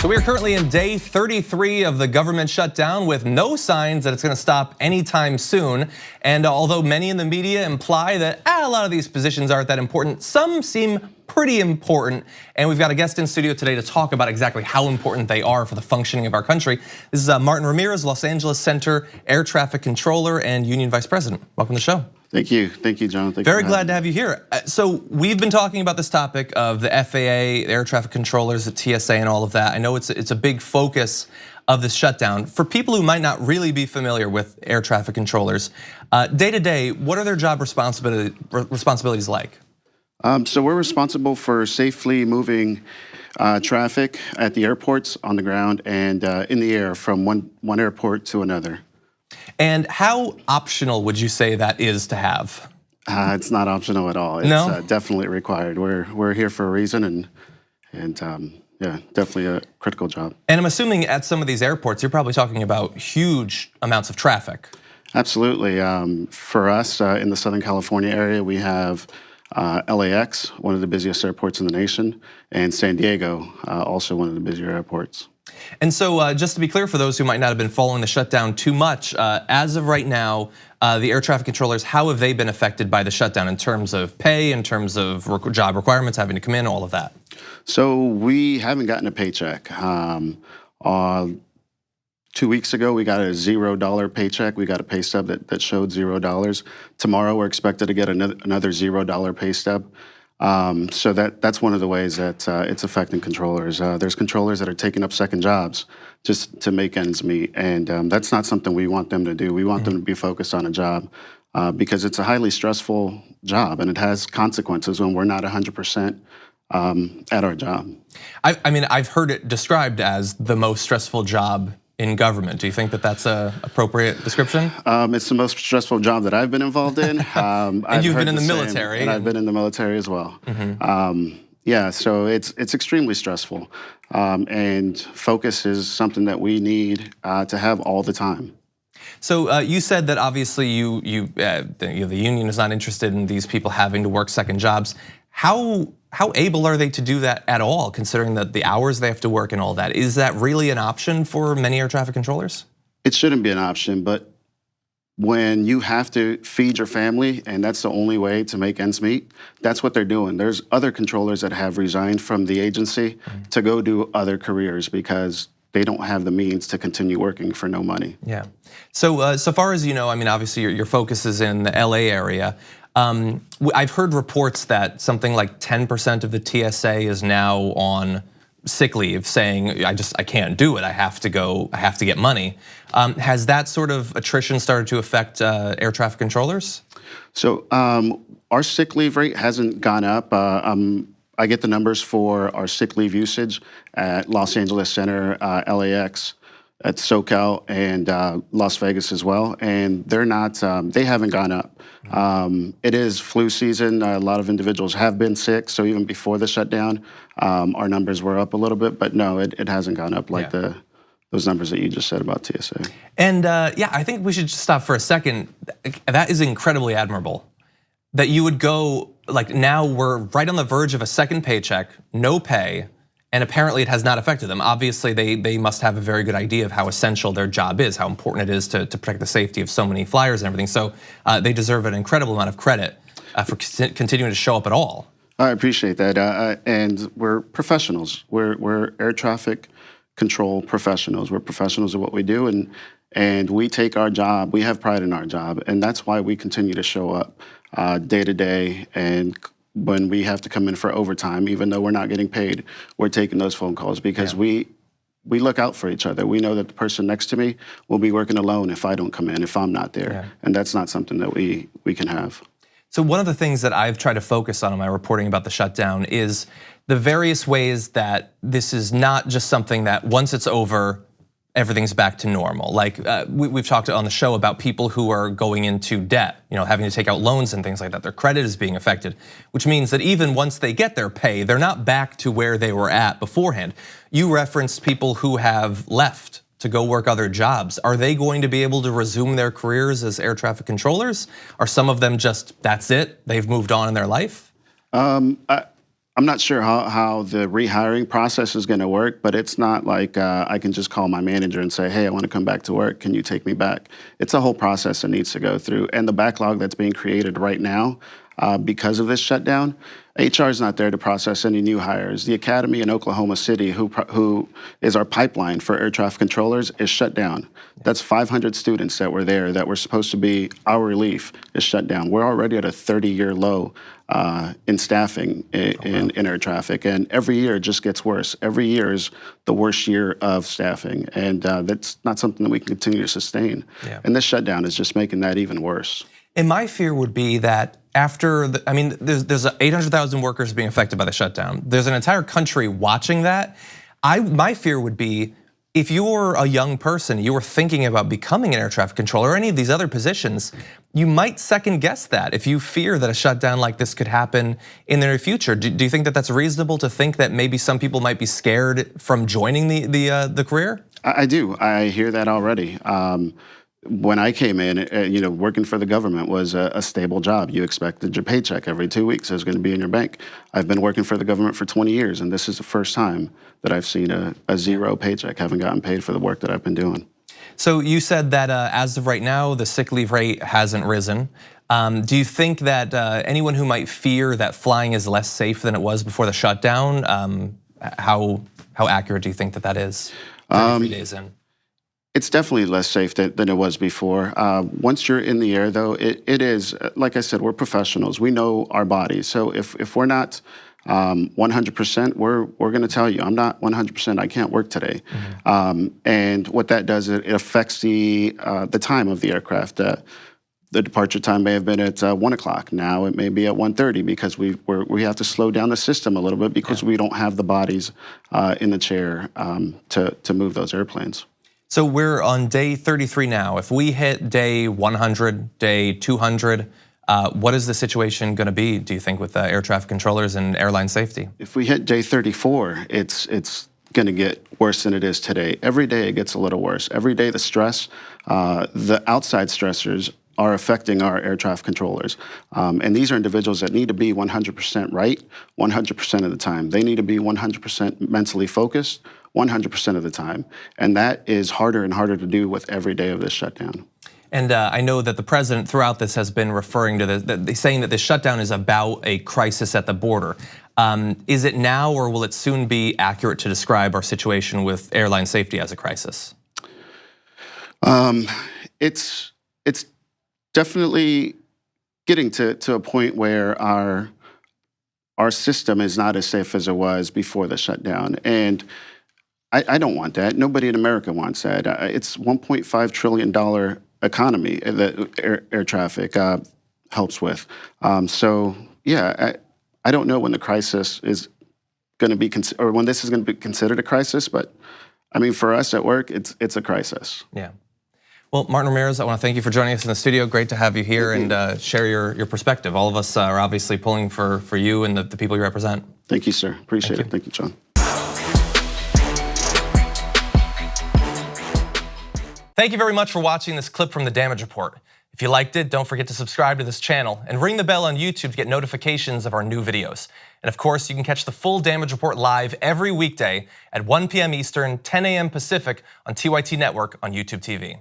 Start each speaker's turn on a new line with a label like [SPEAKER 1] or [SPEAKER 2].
[SPEAKER 1] So we're currently in day 33 of the government shutdown with no signs that it's gonna stop anytime soon. And although many in the media imply that a lot of these positions aren't that important, some seem pretty important. And we've got a guest in studio today to talk about exactly how important they are for the functioning of our country. This is Martin Ramirez, Los Angeles Center Air Traffic Controller and Union Vice President. Welcome to the show.
[SPEAKER 2] Thank you, John.
[SPEAKER 1] Very glad to have you here. So we've been talking about this topic of the FAA, the air traffic controllers, the TSA and all of that. I know it's a big focus of this shutdown. For people who might not really be familiar with air traffic controllers, day to day, what are their job responsibilities like?
[SPEAKER 2] So we're responsible for safely moving traffic at the airports, on the ground, and in the air from one airport to another.
[SPEAKER 1] And how optional would you say that is to have?
[SPEAKER 2] It's not optional at all. It's definitely required. We're here for a reason, and yeah, definitely a critical job.
[SPEAKER 1] And I'm assuming at some of these airports, you're probably talking about huge amounts of traffic.
[SPEAKER 2] Absolutely. For us in the Southern California area, we have LAX, one of the busiest airports in the nation, and San Diego, also one of the busier airports.
[SPEAKER 1] And so just to be clear for those who might not have been following the shutdown too much, as of right now, the air traffic controllers, how have they been affected by the shutdown in terms of pay, in terms of job requirements, having to come in, all of that?
[SPEAKER 2] So we haven't gotten a paycheck. 2 weeks ago, we got a $0 paycheck. We got a pay stub that showed $0. Tomorrow, we're expected to get another $0 pay stub. So that's one of the ways that it's affecting controllers. There's controllers that are taking up second jobs just to make ends meet, and that's not something we want them to do. We want them to be focused on a job because it's a highly stressful job, and it has consequences when we're not 100% at our job.
[SPEAKER 1] I mean, I've heard it described as the most stressful job in government. Do you think that that's an appropriate description?
[SPEAKER 2] It's the most stressful job that I've been involved in.
[SPEAKER 1] And you've been in the military.
[SPEAKER 2] And I've been in the military as well. Yeah, so it's extremely stressful. And focus is something that we need to have all the time.
[SPEAKER 1] So you said that obviously the union is not interested in these people having to work second jobs. How able are they to do that at all, considering that the hours they have to work and all that? Is that really an option for many air traffic controllers?
[SPEAKER 2] It shouldn't be an option, but when you have to feed your family and that's the only way to make ends meet, that's what they're doing. There's other controllers that have resigned from the agency to go do other careers because they don't have the means to continue working for no money.
[SPEAKER 1] Yeah. So so far as you know, I mean, obviously your focus is in the LA area. I've heard reports that something like 10% of the TSA is now on sick leave, saying I can't do it. I have to go. I have to get money. Has that sort of attrition started to affect air traffic controllers? So
[SPEAKER 2] our sick leave rate hasn't gone up. I get the numbers for our sick leave usage at Los Angeles Center, LAX, at SoCal, and Las Vegas as well, and they're not. They haven't gone up. It is flu season. A lot of individuals have been sick, so even before the shutdown, our numbers were up a little bit. But no, it hasn't gone up like those numbers that you just said about TSA.
[SPEAKER 1] And yeah, I think we should just stop for a second. That is incredibly admirable. That you would go, like, now we're right on the verge of a second paycheck, no pay. And apparently it has not affected them. Obviously they must have a very good idea of how essential their job is, how important it is to protect the safety of so many flyers and everything. So they deserve an incredible amount of credit for continuing to show up at all.
[SPEAKER 2] I appreciate that, and we're professionals. We're air traffic control professionals. We're professionals of what we do, and we take our job, we have pride in our job, and that's why we continue to show up day to day. And when we have to come in for overtime, even though we're not getting paid, we're taking those phone calls because we look out for each other. We know that the person next to me will be working alone if I don't come in, if I'm not there. And that's not something that we can have.
[SPEAKER 1] So one of the things that I've tried to focus on in my reporting about the shutdown is the various ways that this is not just something that once it's over, everything's back to normal. Like we've talked on the show about people who are going into debt, having to take out loans and things like that. Their credit is being affected, which means that even once they get their pay, they're not back to where they were at beforehand. You referenced people who have left to go work other jobs. Are they going to be able to resume their careers as air traffic controllers? Are some of them just, that's it, they've moved on in their life?
[SPEAKER 2] I'm not sure how the rehiring process is going to work, but it's not like I can just call my manager and say, hey, I want to come back to work. Can you take me back? It's a whole process that needs to go through. And the backlog that's being created right now because of this shutdown, HR is not there to process any new hires. The academy in Oklahoma City, who is our pipeline for air traffic controllers, is shut down. That's 500 students that were there that were supposed to be our relief is shut down. We're already at a 30-year low in staffing in air traffic, and every year it just gets worse. Every year is the worst year of staffing, and that's not something that we can continue to sustain.
[SPEAKER 1] Yeah.
[SPEAKER 2] And this shutdown is just making that even worse.
[SPEAKER 1] And my fear would be that after, there's 800,000 workers being affected by the shutdown. There's an entire country watching that. My fear would be if you're a young person, you were thinking about becoming an air traffic controller or any of these other positions, you might second guess that if you fear that a shutdown like this could happen in the near future. Do you think that that's reasonable to think that maybe some people might be scared from joining the career?
[SPEAKER 2] I do. I hear that already. When I came in, working for the government was a stable job. You expected your paycheck every 2 weeks. It was going to be in your bank. I've been working for the government for 20 years, and this is the first time that I've seen a zero paycheck. Haven't gotten paid for the work that I've been doing.
[SPEAKER 1] So you said that as of right now, the sick leave rate hasn't risen. Do you think that anyone who might fear that flying is less safe than it was before the shutdown, how accurate do you think that is 33 days in?
[SPEAKER 2] It's definitely less safe than it was before. Once you're in the air, though, it is, like I said, we're professionals. We know our bodies. So if we're not 100%, we're going to tell you, I'm not 100%, I can't work today. Mm-hmm. And what that does, it affects the time of the aircraft. The departure time may have been at 1 o'clock. Now it may be at 1:30 because we have to slow down the system a little bit because we don't have the bodies in the chair to move those airplanes.
[SPEAKER 1] So we're on day 33 now. If we hit day 100, day 200, what is the situation going to be, do you think, with air traffic controllers and airline safety?
[SPEAKER 2] If we hit day 34, it's going to get worse than it is today. Every day it gets a little worse. Every day the stress, the outside stressors are affecting our air traffic controllers. And these are individuals that need to be 100% right 100% of the time. They need to be 100% mentally focused 100% of the time. And that is harder and harder to do with every day of this shutdown.
[SPEAKER 1] And I know that the president throughout this has been referring to saying that this shutdown is about a crisis at the border. Is it now, or will it soon be accurate to describe our situation with airline safety as a crisis?
[SPEAKER 2] It's definitely getting to a point where our system is not as safe as it was before the shutdown. And I don't want that. Nobody in America wants that. It's $1.5 trillion economy that air traffic helps with. So yeah, I don't know when the crisis is going to be, or when this is going to be considered a crisis, but I mean, for us at work, it's a crisis.
[SPEAKER 1] Yeah. Well, Martin Ramirez, I want to thank you for joining us in the studio. Great to have you here and share your perspective. All of us are obviously pulling for you and the people you represent.
[SPEAKER 2] Thank you, sir. Appreciate it. Thank you, John.
[SPEAKER 1] Thank you very much for watching this clip from the Damage Report. If you liked it, don't forget to subscribe to this channel and ring the bell on YouTube to get notifications of our new videos. And of course, you can catch the full Damage Report live every weekday at 1 p.m. Eastern, 10 a.m. Pacific on TYT Network on YouTube TV.